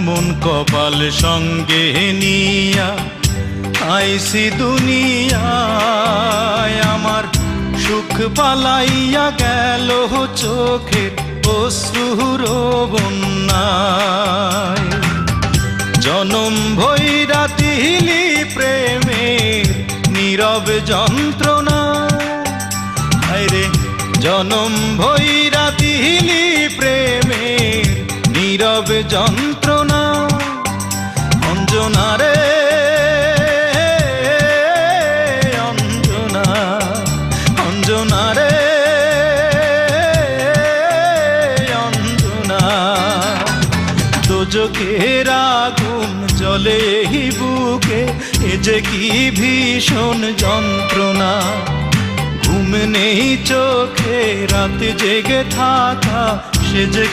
এমন কপাল সঙ্গে নিয়া আইসি দুনিয়ায়, আমার সুখ পালাইয়া গেল চোখের অশ্রুর বন্যায়। জনম ভৈরা দিলি প্রেমের নীরব যন্ত্রণা, আরে জনম ভৈরা দিলি প্রেমের নীরব যন্ত্রণা। অঞ্জনা রে অঞ্জনা, অঞ্জনা রে অঞ্জনা, দোজখের আগুন জ্বলে এই বুকে, এ যে কি ভীষণ যন্ত্রণা। ঘুম নেই চোখে, রাতে জেগে থাকা সে যে